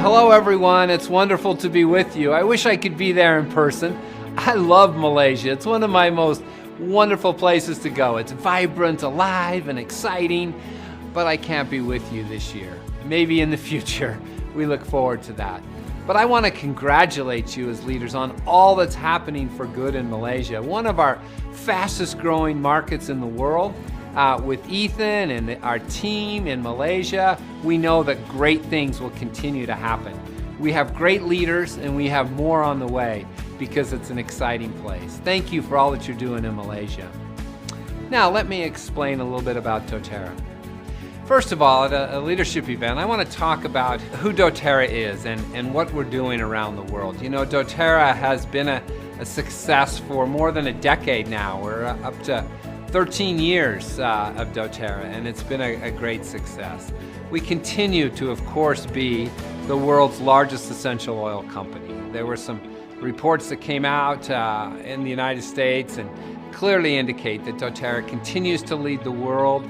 Hello everyone, it's wonderful to be with you. I wish I could be there in person. I love Malaysia. It's one of my most wonderful places to go. It's vibrant, alive, and exciting, but I can't be with you this year. Maybe in the future. We look forward to that. But I want to congratulate you as leaders on all that's happening for good in Malaysia, one of our fastest growing markets in the world. With Ethan and our team in Malaysia, we know that great things will continue to happen. We have great leaders and we have more on the way because it's an exciting place. Thank you for all that you're doing in Malaysia. Now let me explain a little bit about doTERRA. First of all, at a leadership event, I want to talk about who doTERRA is and what we're doing around the world. You know, doTERRA has been a success for more than a decade now. We're up to 13 years of doTERRA, and it's been a great success. We continue to, of course, be the world's largest essential oil company. There were some reports that came out in the United States and clearly indicate that doTERRA continues to lead the world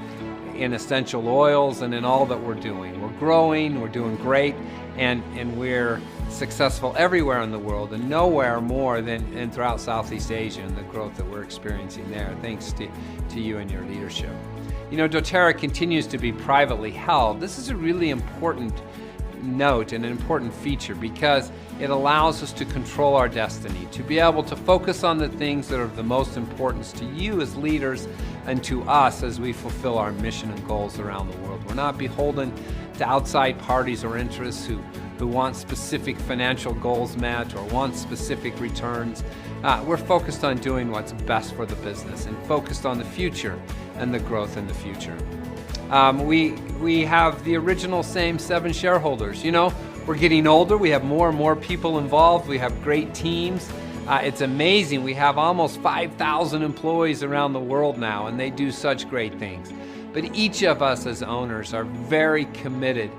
in essential oils and in all that we're doing. We're growing, we're doing great, and we're successful everywhere in the world and nowhere more than throughout Southeast Asia and the growth that we're experiencing there, thanks to you and your leadership. You know, doTERRA continues to be privately held. This is a really important note and an important feature because it allows us to control our destiny, to be able to focus on the things that are of the most importance to you as leaders and to us as we fulfill our mission and goals around the world. We're not beholden to outside parties or interests who want specific financial goals met or want specific returns. We're focused on doing what's best for the business and focused on the future and the growth in the future. We have the original same 7 shareholders. You know, we're getting older, we have more and more people involved, we have great teams. It's amazing, we have almost 5,000 employees around the world now, and they do such great things. But each of us as owners are very committed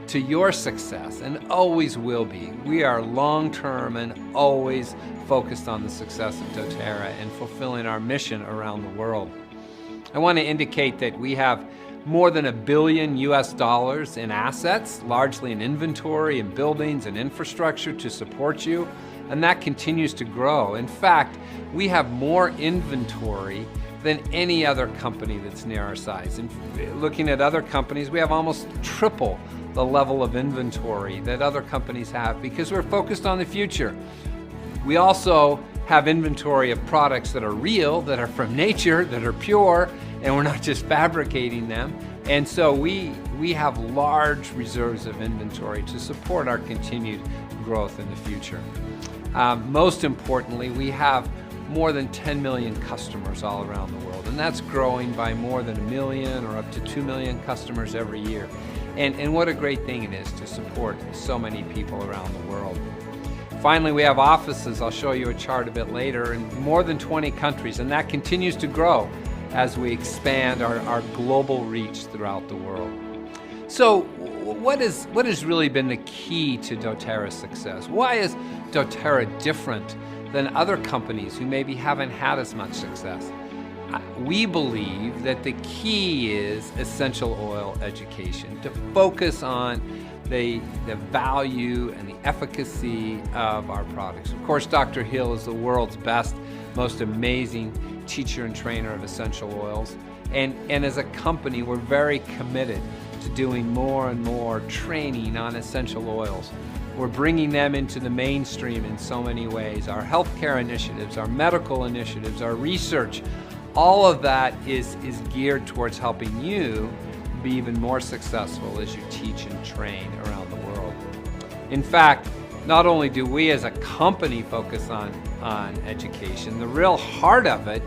to your success and always will be. We are long-term and always focused on the success of doTERRA and fulfilling our mission around the world. I want to indicate that we have more than $1 billion in assets, largely in inventory and buildings and infrastructure to support you, and that continues to grow. In fact, we have more inventory than any other company that's near our size. And looking at other companies, we have almost triple the level of inventory that other companies have because we're focused on the future. We also have inventory of products that are real, that are from nature, that are pure, and we're not just fabricating them. And so we have large reserves of inventory to support our continued growth in the future. Most importantly, we have more than 10 million customers all around the world, and that's growing by more than 1 million or up to 2 million customers every year. And what a great thing it is to support so many people around the world. Finally, we have offices, I'll show you a chart a bit later, in more than 20 countries, and that continues to grow as we expand our global reach throughout the world. So what has really been the key to doTERRA's success? Why is doTERRA different than other companies who maybe haven't had as much success? We believe that the key is essential oil education, to focus on the value and the efficacy of our products. Of course, Dr. Hill is the world's best, most amazing teacher and trainer of essential oils. And as a company, we're very committed to doing more and more training on essential oils. We're bringing them into the mainstream in so many ways. Our healthcare initiatives, our medical initiatives, our research, all of that is geared towards helping you be even more successful as you teach and train around the world. In fact, not only do we as a company focus on education, the real heart of it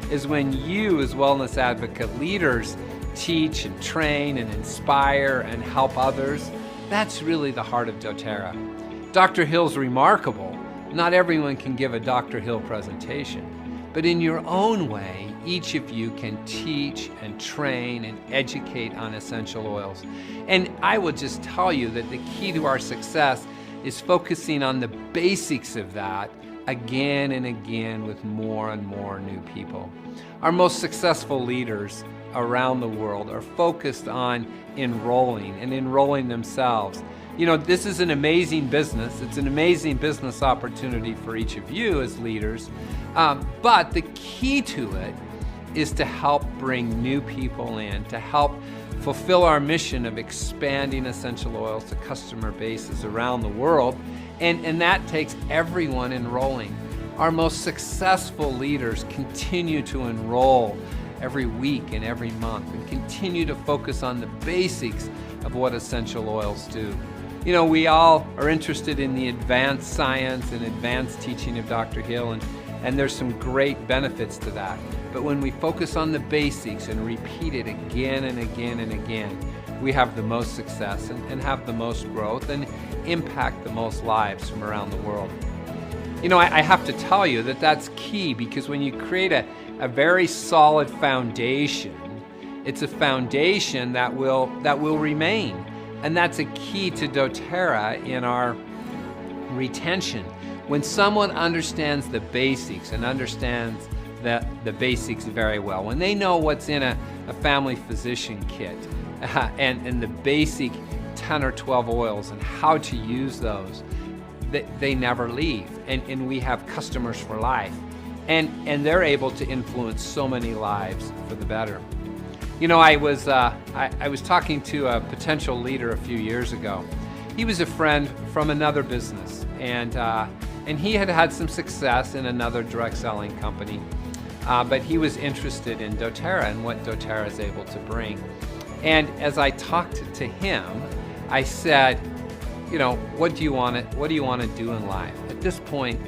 is when you as wellness advocate leaders teach and train and inspire and help others. That's really the heart of doTERRA. Dr. Hill's remarkable. Not everyone can give a Dr. Hill presentation, but in your own way, each of you can teach and train and educate on essential oils. And I will just tell you that the key to our success is focusing on the basics of that again and again with more and more new people. Our most successful leaders around the world are focused on enrolling themselves You know, this is an amazing business. It's an amazing business opportunity for each of you as leaders. But the key to it is to help bring new people in, to help fulfill our mission of expanding essential oils to customer bases around the world. And that takes everyone enrolling. Our most successful leaders continue to enroll every week and every month and continue to focus on the basics of what essential oils do. You know, we all are interested in the advanced science and advanced teaching of Dr. Hill, and there's some great benefits to that. But when we focus on the basics and repeat it again and again and again, we have the most success and have the most growth and impact the most lives from around the world. You know, I have to tell you that that's key, because when you create a very solid foundation, it's a foundation that will remain. And that's a key to doTERRA in our retention. When someone understands the basics and understands the basics very well, when they know what's in a family physician kit and the basic 10 or 12 oils and how to use those, they never leave. And we have customers for life. And they're able to influence so many lives for the better. You know, I was talking to a potential leader a few years ago. He was a friend from another business, and he had had some success in another direct selling company, but he was interested in doTERRA and what doTERRA is able to bring. And as I talked to him, I said, you know, what do you want to do in life? At this point,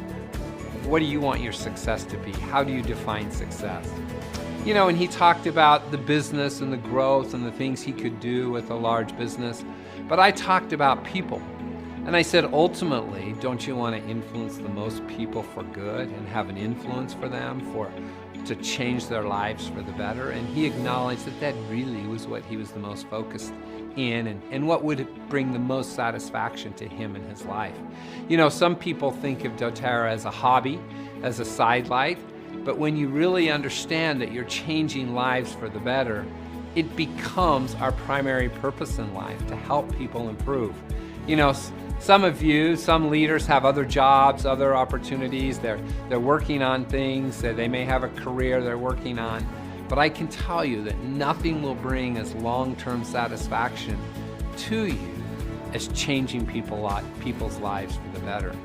what do you want your success to be? How do you define success? You know, and he talked about the business and the growth and the things he could do with a large business. But I talked about people. And I said, ultimately, don't you want to influence the most people for good and have an influence for them to change their lives for the better? And he acknowledged that really was what he was the most focused in and what would bring the most satisfaction to him in his life. You know, some people think of doTERRA as a hobby, as a sidelight. But when you really understand that you're changing lives for the better, it becomes our primary purpose in life, to help people improve. You know, some leaders have other jobs, other opportunities. They're working on things. They may have a career they're working on. But I can tell you that nothing will bring as long-term satisfaction to you as changing people's lives for the better.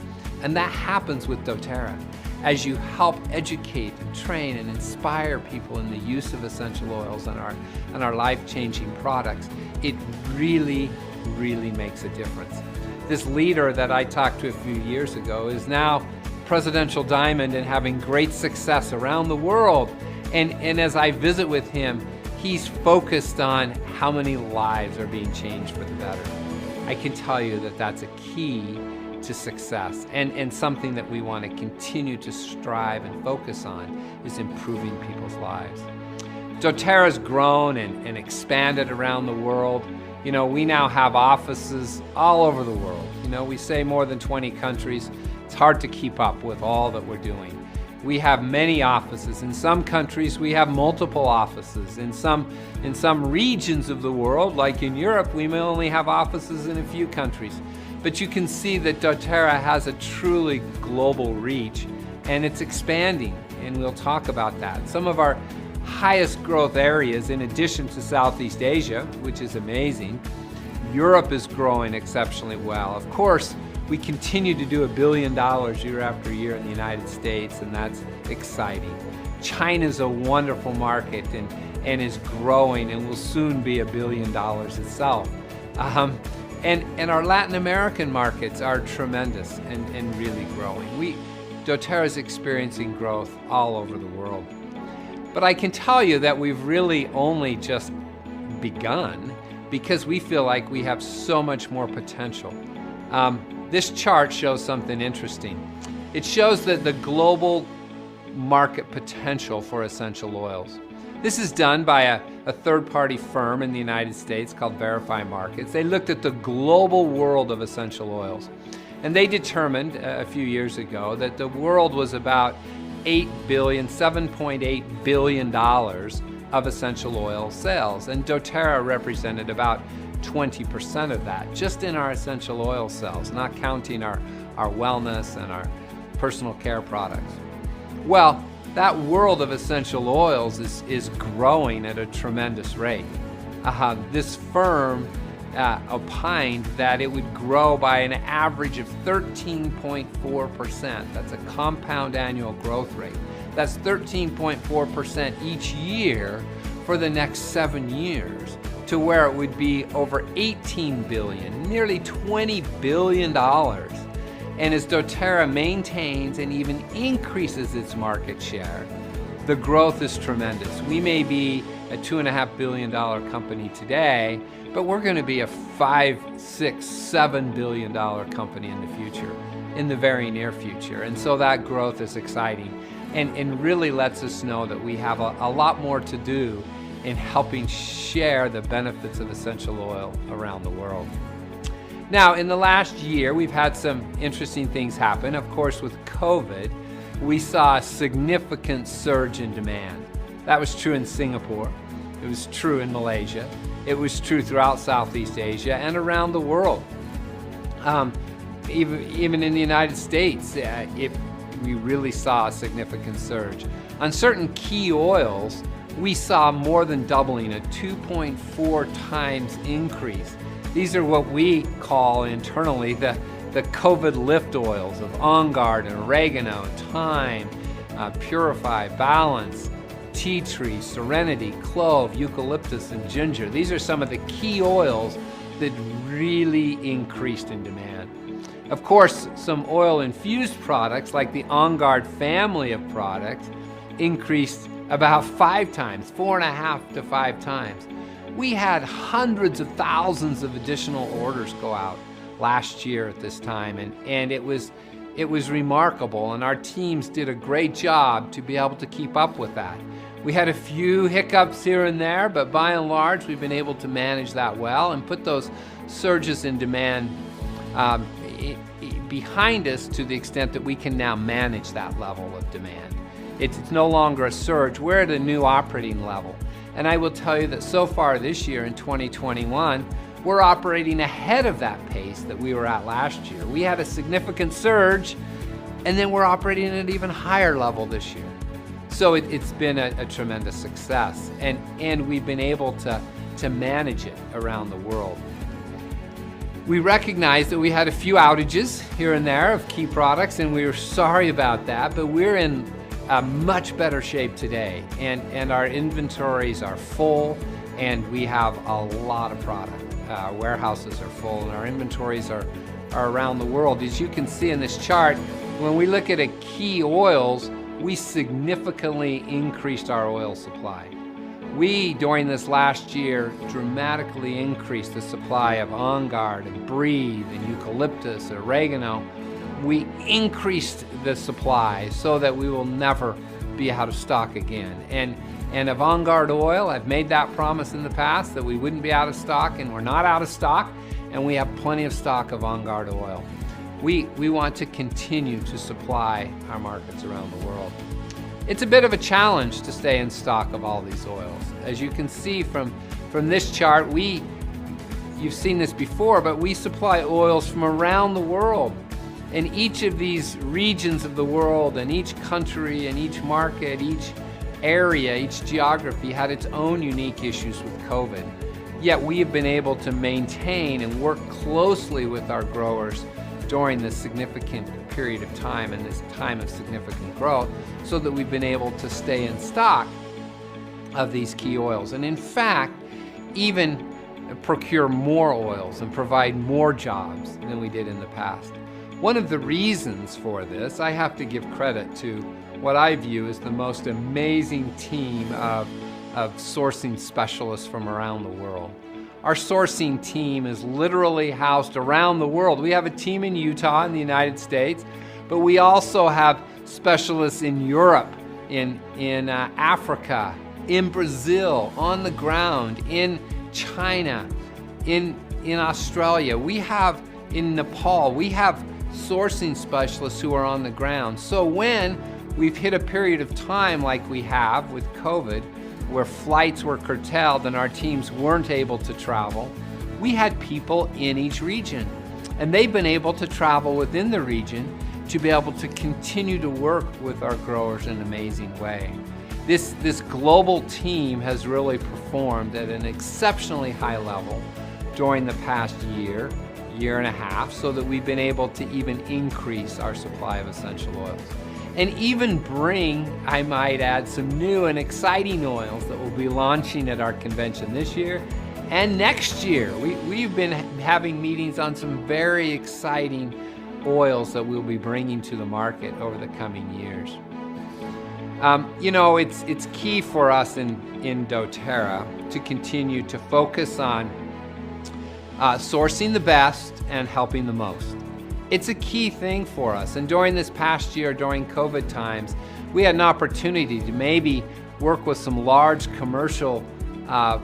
And that happens with doTERRA. As you help educate and train and inspire people in the use of essential oils and our life-changing products, it really, really makes a difference. This leader that I talked to a few years ago is now Presidential Diamond and having great success around the world. And as I visit with him, he's focused on how many lives are being changed for the better. I can tell you that that's a key to success, and something that we want to continue to strive and focus on is improving people's lives. doTERRA's grown and expanded around the world. You know, we now have offices all over the world. You know, we say more than 20 countries. It's hard to keep up with all that we're doing. We have many offices. In some countries, we have multiple offices. In some regions of the world, like in Europe, we may only have offices in a few countries. But you can see that doTERRA has a truly global reach, and it's expanding, and we'll talk about that. Some of our highest growth areas, in addition to Southeast Asia, which is amazing, Europe is growing exceptionally well. Of course, we continue to do $1 billion year after year in the United States, and that's exciting. China's a wonderful market and is growing and will soon be $1 billion itself. And our Latin American markets are tremendous and really growing. doTERRA is experiencing growth all over the world. But I can tell you that we've really only just begun, because we feel like we have so much more potential. This chart shows something interesting. It shows that the global market potential for essential oils. This is done by a third-party firm in the United States called Verify Markets. They looked at the global world of essential oils, and they determined a few years ago that the world was about $7.8 billion of essential oil sales, and doTERRA represented about 20% of that, just in our essential oil sales, not counting our wellness and our personal care products. Well, that world of essential oils is growing at a tremendous rate. This firm opined that it would grow by an average of 13.4%. That's a compound annual growth rate. That's 13.4% each year for the next 7 years, to where it would be over $18 billion, nearly $20 billion. And as doTERRA maintains and even increases its market share, the growth is tremendous. We may be a $2.5 billion company today, but we're going to be a $5, $6, $7 billion company in the future, in the very near future. And so that growth is exciting and really lets us know that we have a lot more to do in helping share the benefits of essential oil around the world. Now, in the last year, we've had some interesting things happen. Of course, with COVID, we saw a significant surge in demand. That was true in Singapore. It was true in Malaysia. It was true throughout Southeast Asia and around the world. Even in the United States, we really saw a significant surge. On certain key oils, we saw more than doubling, a 2.4 times increase. These are what we call internally the COVID lift oils of On Guard and oregano, thyme, Purify, Balance, tea tree, serenity, clove, eucalyptus, and ginger. These are some of the key oils that really increased in demand. Of course, some oil-infused products like the On Guard family of products increased about 5 times, 4.5 to 5 times. We had hundreds of thousands of additional orders go out last year at this time, and it was remarkable, and our teams did a great job to be able to keep up with that. We had a few hiccups here and there, but by and large, we've been able to manage that well and put those surges in demand behind us to the extent that we can now manage that level of demand. It's no longer a surge. We're at a new operating level. And I will tell you that so far this year in 2021, we're operating ahead of that pace that we were at last year. We had a significant surge, and then we're operating at an even higher level this year. So it's been a tremendous success, and we've been able to manage it around the world. We recognize that we had a few outages here and there of key products, and we were sorry about that, but we're in a much better shape today, and our inventories are full, and we have a lot of product. Our warehouses are full, and our inventories are around the world. As you can see in this chart, when we look at key oils, we significantly increased our oil supply. We, during this last year, dramatically increased the supply of On Guard and Breathe and eucalyptus, oregano. We increased the supply so that we will never be out of stock again. And of On Guard oil, I've made that promise in the past that we wouldn't be out of stock, and we're not out of stock, and we have plenty of stock of On Guard oil. We want to continue to supply our markets around the world. It's a bit of a challenge to stay in stock of all these oils. As you can see from this chart, you've seen this before, but we supply oils from around the world. And each of these regions of the world, and each country, and each market, each area, each geography had its own unique issues with COVID. Yet we have been able to maintain and work closely with our growers during this significant period of time and this time of significant growth, so that we've been able to stay in stock of these key oils. And in fact, even procure more oils and provide more jobs than we did in the past. One of the reasons for this, I have to give credit to what I view as the most amazing team of sourcing specialists from around the world. Our sourcing team is literally housed around the world. We have a team in Utah in the United States, but we also have specialists in Europe, in Africa, in Brazil, on the ground, in China, in Australia. We have in Nepal, we have sourcing specialists who are on the ground. So when we've hit a period of time like we have with COVID, where flights were curtailed and our teams weren't able to travel, we had people in each region, and they've been able to travel within the region to be able to continue to work with our growers in an amazing way. This global team has really performed at an exceptionally high level during the past year and a half, so that we've been able to even increase our supply of essential oils. And even bring, I might add, some new and exciting oils that we'll be launching at our convention this year and next year. We've been having meetings on some very exciting oils that we'll be bringing to the market over the coming years. You know, it's key for us in doTERRA to continue to focus on sourcing the best and helping the most. It's a key thing for us. And during this past year, during COVID times, we had an opportunity to maybe work with some large commercial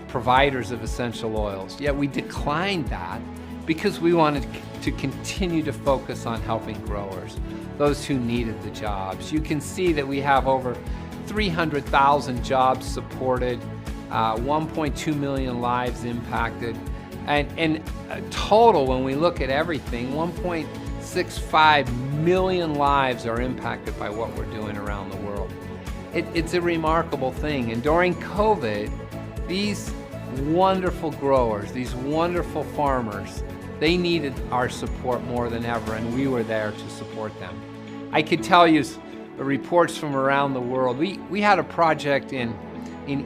providers of essential oils. Yet we declined that because we wanted to continue to focus on helping growers, those who needed the jobs. You can see that we have over 300,000 jobs supported, 1.2 million lives impacted, and total, when we look at everything, 1.65 million lives are impacted by what we're doing around the world. It's a remarkable thing. And during COVID, these wonderful growers, these wonderful farmers, they needed our support more than ever, and we were there to support them. I could tell you reports from around the world. We had a project in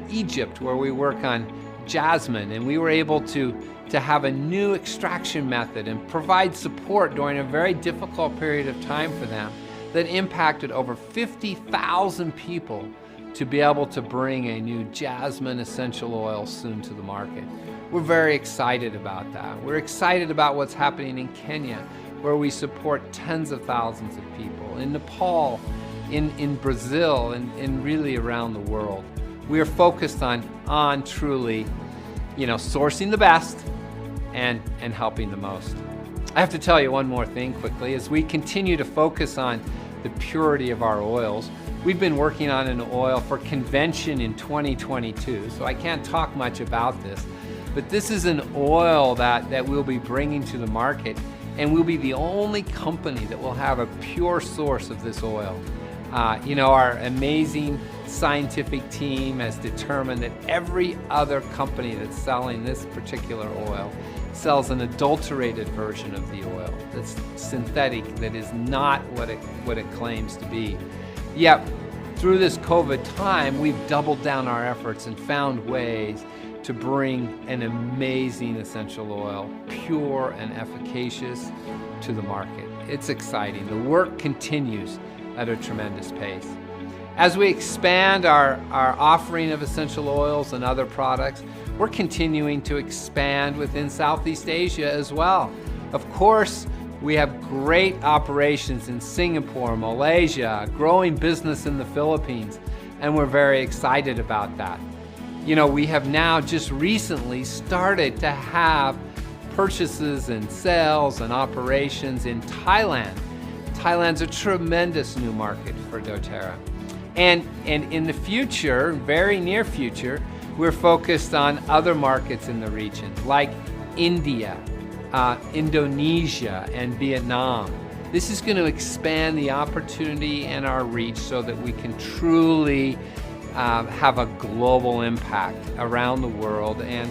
Egypt where we work on jasmine, and we were able to have a new extraction method and provide support during a very difficult period of time for them that impacted over 50,000 people to be able to bring a new jasmine essential oil soon to the market. We're very excited about that. We're excited about what's happening in Kenya, where we support tens of thousands of people, in Nepal, in Brazil, and really around the world. We are focused on truly, sourcing the best and helping the most. I have to tell you one more thing quickly. As we continue to focus on the purity of our oils, we've been working on an oil for convention in 2022, so I can't talk much about this, but this is an oil that we'll be bringing to the market, and we'll be the only company that will have a pure source of this oil. Our amazing scientific team has determined that every other company that's selling this particular oil sells an adulterated version of the oil that's synthetic, that is not what it claims to be. Yet, through this COVID time, we've doubled down our efforts and found ways to bring an amazing essential oil, pure and efficacious, to the market. It's exciting. The work continues at a tremendous pace. As we expand our offering of essential oils and other products, we're continuing to expand within Southeast Asia as well. Of course, we have great operations in Singapore, Malaysia, growing business in the Philippines, and we're very excited about that. We have now just recently started to have purchases and sales and operations in Thailand. Thailand's a tremendous new market for doTERRA. And in the future, very near future, we're focused on other markets in the region, like India, Indonesia, and Vietnam. This is going to expand the opportunity and our reach so that we can truly have a global impact around the world and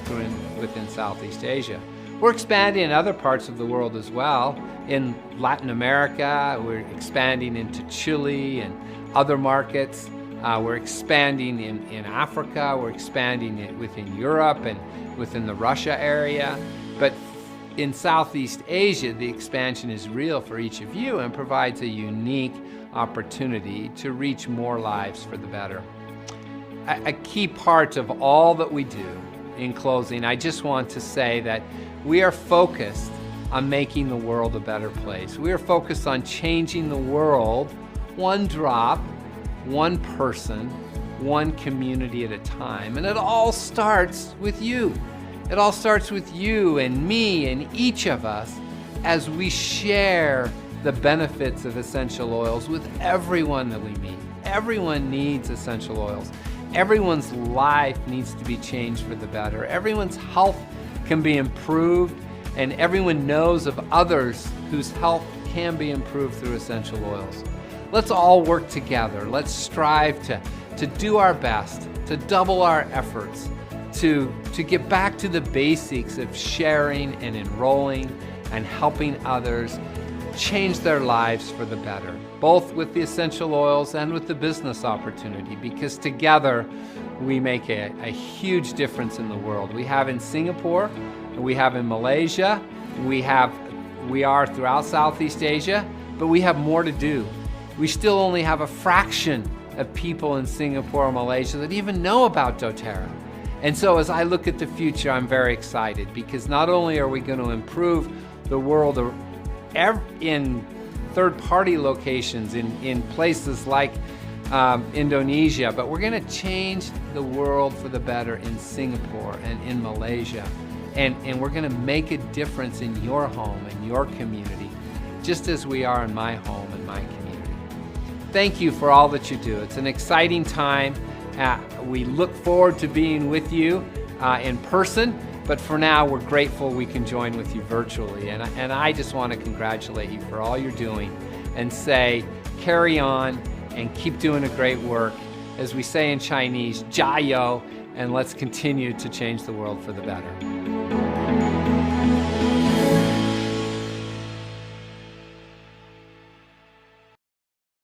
within Southeast Asia. We're expanding in other parts of the world as well. In Latin America, we're expanding into Chile and other markets. We're expanding in Africa. We're expanding within Europe and within the Russia area. But in Southeast Asia, the expansion is real for each of you and provides a unique opportunity to reach more lives for the better. A key part of all that we do, in closing, I just want to say that we are focused on making the world a better place. We are focused on changing the world one drop, one person, one community at a time. And it all starts with you. It all starts with you and me and each of us as we share the benefits of essential oils with everyone that we meet. Everyone needs essential oils. Everyone's life needs to be changed for the better. Everyone's health can be improved, and everyone knows of others whose health can be improved through essential oils. Let's all work together. Let's strive to do our best, to double our efforts, to get back to the basics of sharing and enrolling and helping others change their lives for the better, both with the essential oils and with the business opportunity, because together we make a huge difference in the world. We have in Singapore, we have in Malaysia, we are throughout Southeast Asia, but we have more to do. We still only have a fraction of people in Singapore or Malaysia that even know about doTERRA. And so as I look at the future, I'm very excited, because not only are we going to improve the world in third-party locations, in places like Indonesia, but we're going to change the world for the better in Singapore and in Malaysia. And we're going to make a difference in your home and your community, just as we are in my home and my community. Thank you for all that you do. It's an exciting time. We look forward to being with you in person, but for now we're grateful we can join with you virtually. And I just want to congratulate you for all you're doing and say, carry on and keep doing a great work. As we say in Chinese, 加油, and let's continue to change the world for the better.